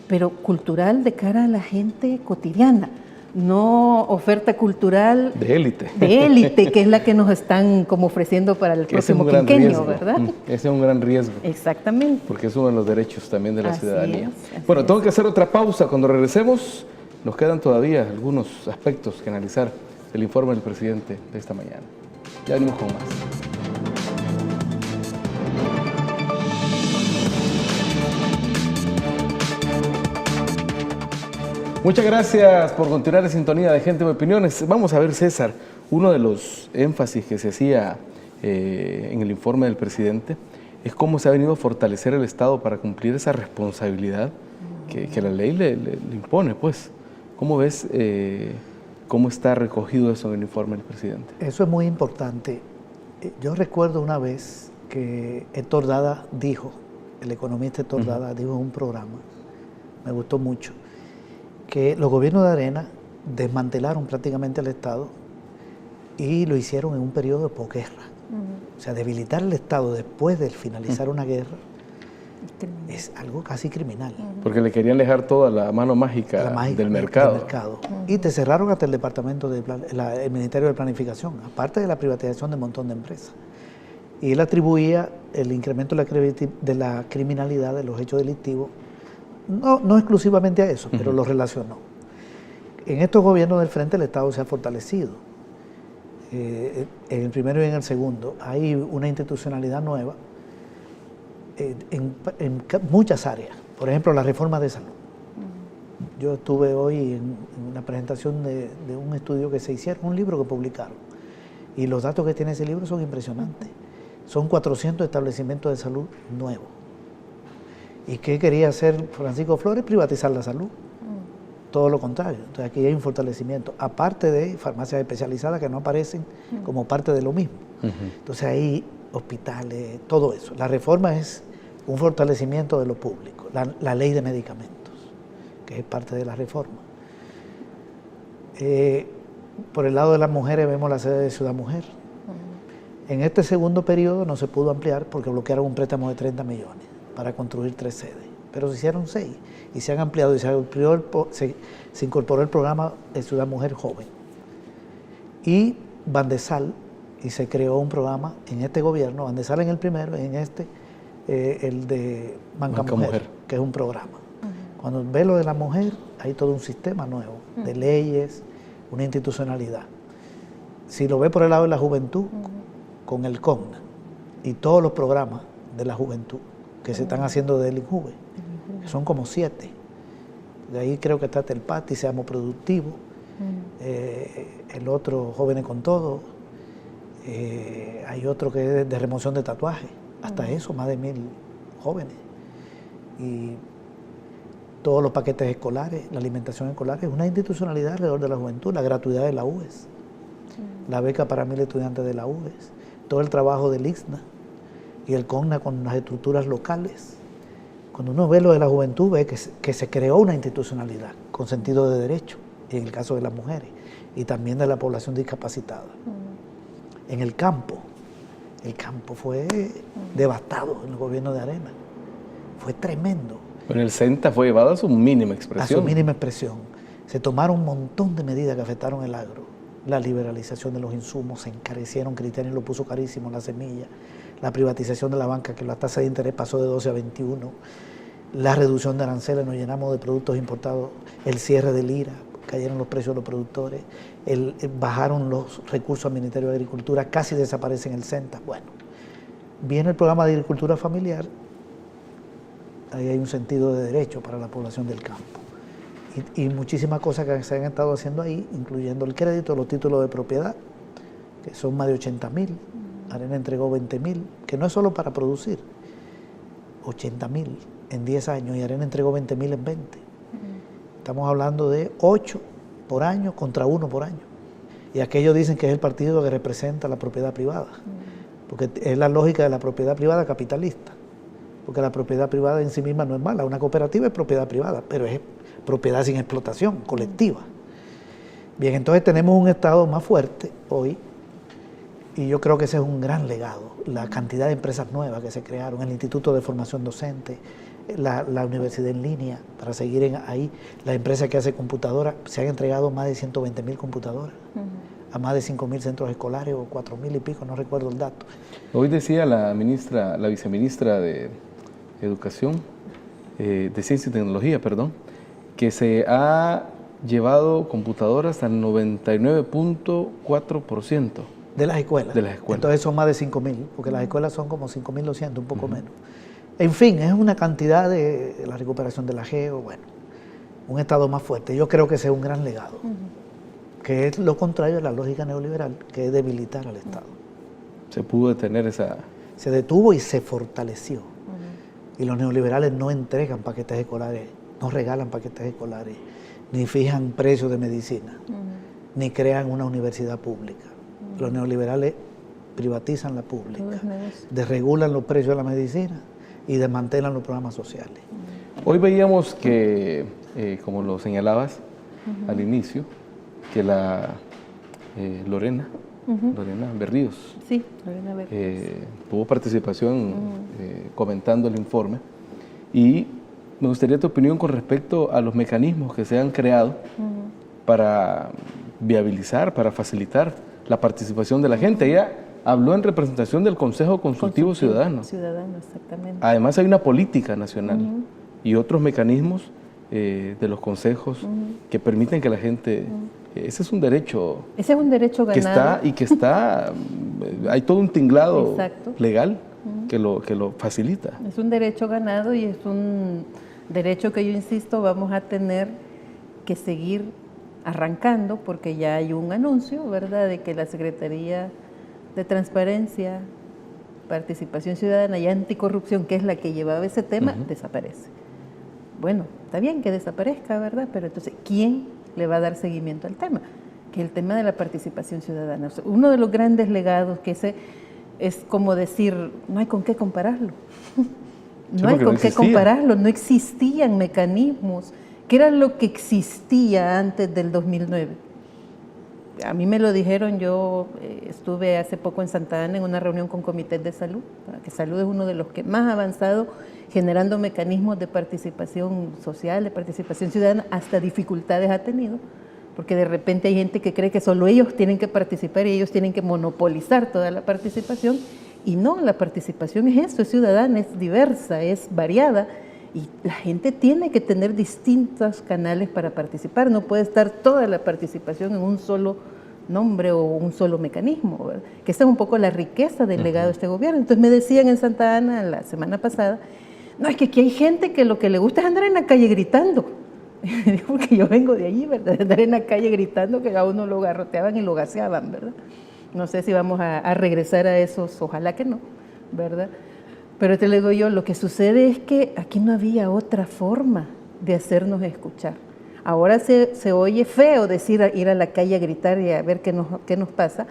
pero cultural de cara a la gente cotidiana, no oferta cultural De élite. de élite, que es la que nos están como ofreciendo para el Que ese es un próximo gran quinquenio, riesgo. ¿verdad? Ese es un gran riesgo. Exactamente. Porque es uno de los derechos también de la Así ciudadanía. es, Bueno, así tengo es. que hacer otra pausa. Cuando regresemos, nos quedan todavía algunos aspectos que analizar del informe del presidente de esta mañana. Ya venimos con más. Muchas gracias por continuar en sintonía de Gente de Opiniones. Vamos a ver, César, uno de los énfasis que se hacía en el informe del presidente es cómo se ha venido a fortalecer el Estado para cumplir esa responsabilidad que la ley le impone, pues. ¿Cómo ves cómo está recogido eso en el informe del presidente? Eso es muy importante. Yo recuerdo una vez que Héctor Dada dijo, el economista Héctor Dada dijo en un programa, me gustó mucho, que los gobiernos de Arena desmantelaron prácticamente el Estado y lo hicieron en un periodo de posguerra. O sea, debilitar el Estado después de finalizar una guerra es algo casi criminal. Porque le querían dejar toda la mano mágica, del mercado. Y te cerraron hasta el departamento el Ministerio de Planificación, aparte de la privatización de un montón de empresas. Y él atribuía el incremento de la criminalidad, de los hechos delictivos, no exclusivamente a eso, pero lo relacionó. En estos gobiernos del frente el Estado se ha fortalecido. En el primero y en el segundo hay una institucionalidad nueva en muchas áreas. Por ejemplo, la reforma de salud. Yo estuve hoy en una presentación de un estudio que se hicieron, un libro que publicaron. Y los datos que tiene ese libro son impresionantes. Son 400 establecimientos de salud nuevos. ¿Y qué quería hacer Francisco Flores? Privatizar la salud. Todo lo contrario. Entonces aquí hay un fortalecimiento, aparte de farmacias especializadas que no aparecen como parte de lo mismo. Entonces hay hospitales, todo eso. La reforma es un fortalecimiento de lo público. La ley de medicamentos, que es parte de la reforma. Por el lado de las mujeres vemos la sede de Ciudad Mujer. En este segundo periodo no se pudo ampliar porque bloquearon un préstamo de 30 millones para construir 3 sedes, pero se hicieron 6 y se han ampliado y se incorporó el programa de Ciudad Mujer Joven y Bandesal, y se creó un programa en este gobierno, Bandesal en el primero, en este, el de Banca Mujer, que es un programa. Cuando ve lo de la mujer, hay todo un sistema nuevo de leyes, una institucionalidad. Si lo ve por el lado de la juventud, con el CONA y todos los programas de la juventud que se están haciendo del INJUVE, que son como 7. De ahí creo que está Telpati, Seamos Productivos, el otro Jóvenes con Todo, hay otro que es de remoción de tatuajes, hasta eso, más de 1000 jóvenes. Y todos los paquetes escolares, la alimentación escolar, es una institucionalidad alrededor de la juventud, la gratuidad de la UES, la beca para 1000 estudiantes de la UES, todo el trabajo del IXNA y el CONA con las estructuras locales. Cuando uno ve lo de la juventud, ve que se creó una institucionalidad con sentido de derecho, en el caso de las mujeres, y también de la población discapacitada. En el campo fue devastado en el gobierno de Arena. Fue tremendo. Bueno, el CENTA fue llevado a su mínima expresión. A su mínima expresión. Se tomaron un montón de medidas que afectaron el agro. La liberalización de los insumos, se encarecieron, Cristiani lo puso carísimo, la semilla, la privatización de la banca, que la tasa de interés pasó de 12 a 21, la reducción de aranceles, nos llenamos de productos importados, el cierre del IRA, cayeron los precios de los productores, bajaron los recursos al Ministerio de Agricultura, casi desaparecen el CENTA. Bueno, viene el programa de agricultura familiar, ahí hay un sentido de derecho para la población del campo. Y muchísimas cosas que se han estado haciendo ahí, incluyendo el crédito, los títulos de propiedad, que son más de 80.000. Arena entregó 20.000, que no es solo para producir, 80.000 en 10 años, y Arena entregó 20.000 en 20. Estamos hablando de 8 por año contra 1 por año. Y aquellos dicen que es el partido que representa la propiedad privada, porque es la lógica de la propiedad privada capitalista, porque la propiedad privada en sí misma no es mala, una cooperativa es propiedad privada, pero es propiedad sin explotación, colectiva. Bien, entonces tenemos un Estado más fuerte hoy, y yo creo que ese es un gran legado, la cantidad de empresas nuevas que se crearon, el Instituto de Formación Docente, la universidad en línea, para seguir ahí. La empresa que hace computadoras, se han entregado más de 120.000 computadoras a más de 5.000 centros escolares o 4.000 y pico, no recuerdo el dato. Hoy decía la viceministra de Educación, de Ciencia y Tecnología, perdón, que se ha llevado computadoras al 99.4%. De las escuelas. De las escuelas. Entonces son más de 5.000, porque las escuelas son como 5.200, un poco menos. En fin, es una cantidad de la recuperación de la GEO, bueno, un Estado más fuerte. Yo creo que ese es un gran legado, que es lo contrario a la lógica neoliberal, que es debilitar al Estado. Se pudo detener esa... Se detuvo y se fortaleció. Y los neoliberales no entregan paquetes escolares, no regalan paquetes escolares, ni fijan precios de medicina, ni crean una universidad pública. Los neoliberales privatizan la pública, desregulan los precios de la medicina y desmantelan los programas sociales. Hoy veíamos que, como lo señalabas al inicio, que la Lorena Berríos, sí, Lorena Berríos, tuvo participación comentando el informe, y me gustaría tu opinión con respecto a los mecanismos que se han creado para viabilizar, para facilitar la participación de la gente. Ella habló en representación del Consejo Consultivo Ciudadano. Exactamente. Además hay una política nacional y otros mecanismos de los consejos que permiten que la gente... Ese es un derecho... Ese es un derecho ganado. Que está... hay todo un tinglado Exacto. legal que lo facilita. Es un derecho ganado y es un derecho que yo insisto vamos a tener que seguir arrancando, porque ya hay un anuncio, ¿verdad?, de que la Secretaría de Transparencia, Participación Ciudadana y Anticorrupción, que es la que llevaba ese tema, desaparece. Bueno, está bien que desaparezca, ¿verdad?, pero entonces, ¿quién le va a dar seguimiento al tema? Que el tema de la participación ciudadana. O sea, uno de los grandes legados que ese es como decir, no hay con qué compararlo. No hay con qué compararlo, no existían mecanismos. ¿Qué era lo que existía antes del 2009? A mí me lo dijeron, yo estuve hace poco en Santa Ana en una reunión con comités de salud, que salud es uno de los que más ha avanzado generando mecanismos de participación social, de participación ciudadana, hasta dificultades ha tenido, porque de repente hay gente que cree que solo ellos tienen que participar y ellos tienen que monopolizar toda la participación, y no, la participación es eso, es ciudadana, es diversa, es variada, y la gente tiene que tener distintos canales para participar, no puede estar toda la participación en un solo nombre o un solo mecanismo, ¿verdad? Que esa es un poco la riqueza del legado de este gobierno. Entonces me decían en Santa Ana la semana pasada, no, es que aquí hay gente que lo que le gusta es andar en la calle gritando. Porque yo vengo de allí, ¿verdad? De andar en la calle gritando, que a uno lo garroteaban y lo gaseaban, ¿verdad? No sé si vamos a regresar a esos, ojalá que no, ¿verdad? Pero te lo digo yo, lo que sucede es que aquí no había otra forma de hacernos escuchar. Ahora se oye feo decir ir a la calle a gritar y a ver qué nos pasa,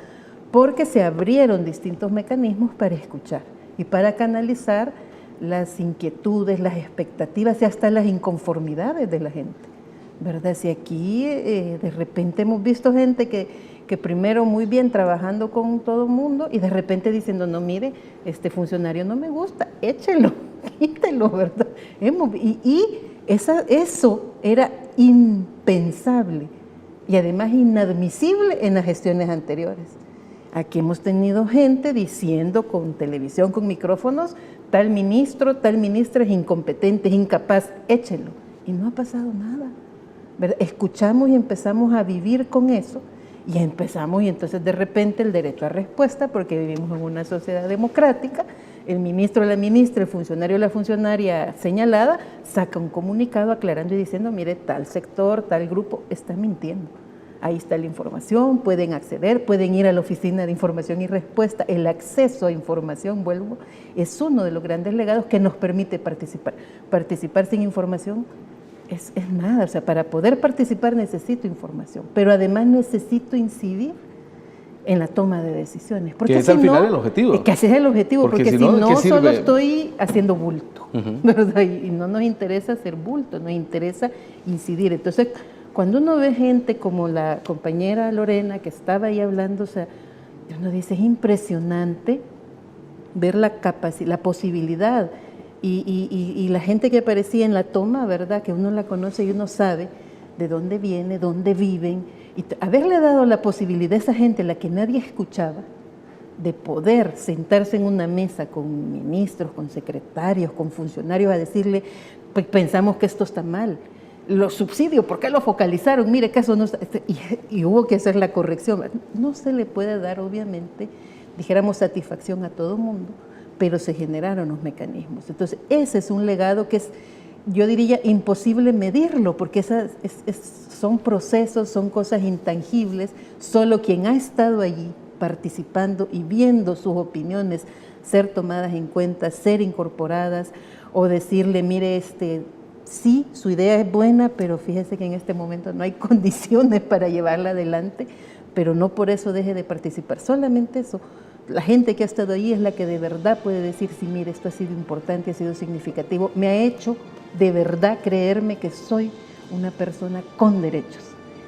porque se abrieron distintos mecanismos para escuchar y para canalizar las inquietudes, las expectativas y hasta las inconformidades de la gente, ¿verdad? Si aquí de repente hemos visto gente que primero muy bien trabajando con todo el mundo y de repente diciendo, no, mire, este funcionario no me gusta, échelo, quítelo, ¿verdad? Eso era impensable y además inadmisible en las gestiones anteriores. Aquí hemos tenido gente diciendo con televisión, con micrófonos, tal ministro, tal ministra es incompetente, es incapaz, échelo. Y no ha pasado nada, ¿verdad? Escuchamos y empezamos a vivir con eso y empezamos, y entonces de repente el derecho a respuesta, porque vivimos en una sociedad democrática, el ministro, la ministra, el funcionario, la funcionaria señalada, saca un comunicado aclarando y diciendo, mire, tal sector, tal grupo está mintiendo. Ahí está la información, pueden acceder, pueden ir a la Oficina de Información y Respuesta. El acceso a información, vuelvo, es uno de los grandes legados que nos permite participar. Participar sin información es nada, o sea, para poder participar necesito información, pero además necesito incidir en la toma de decisiones. Porque que es al final el objetivo. Que ese es el objetivo, porque si no solo estoy haciendo bulto, ¿verdad? Y no nos interesa hacer bulto, nos interesa incidir. Entonces, cuando uno ve gente como la compañera Lorena que estaba ahí hablando, o sea, uno dice, es impresionante ver la posibilidad Y la gente que aparecía en la toma, ¿verdad? Que uno la conoce y uno sabe de dónde viene, dónde viven. Y haberle dado la posibilidad a esa gente, la que nadie escuchaba, de poder sentarse en una mesa con ministros, con secretarios, con funcionarios a decirle, pues pensamos que esto está mal. Los subsidios, ¿por qué lo focalizaron? Mire que eso no está... Y hubo que hacer la corrección. No se le puede dar, obviamente, dijéramos, satisfacción a todo mundo, pero se generaron los mecanismos. Entonces, ese es un legado que es, yo diría, imposible medirlo, porque son procesos, son cosas intangibles. Solo quien ha estado allí participando y viendo sus opiniones ser tomadas en cuenta, ser incorporadas, o decirle, mire, sí, su idea es buena, pero fíjese que en este momento no hay condiciones para llevarla adelante, pero no por eso deje de participar. Solamente eso. La gente que ha estado allí es la que de verdad puede decir, sí, mire, esto ha sido importante, ha sido significativo, me ha hecho de verdad creerme que soy una persona con derechos,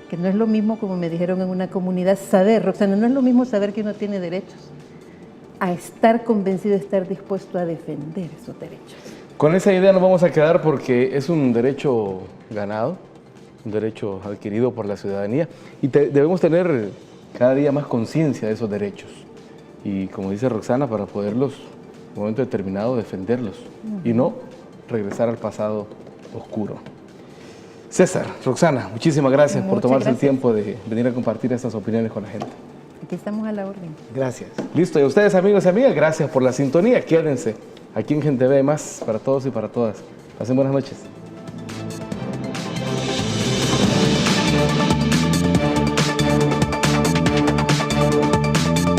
que no es lo mismo, como me dijeron en una comunidad, saber, Roxana, no es lo mismo saber que uno tiene derechos, a estar convencido, estar dispuesto a defender esos derechos. Con esa idea nos vamos a quedar porque es un derecho ganado, un derecho adquirido por la ciudadanía y debemos tener cada día más conciencia de esos derechos. Y como dice Roxana, para poderlos, en un momento determinado, defenderlos y no regresar al pasado oscuro. César, Roxana, muchísimas gracias por tomarse el tiempo de venir a compartir estas opiniones con la gente. Aquí estamos a la orden. Gracias. Listo, y a ustedes, amigos y amigas, gracias por la sintonía. Quédense aquí en Gente Ve más para todos y para todas. Pasen buenas noches.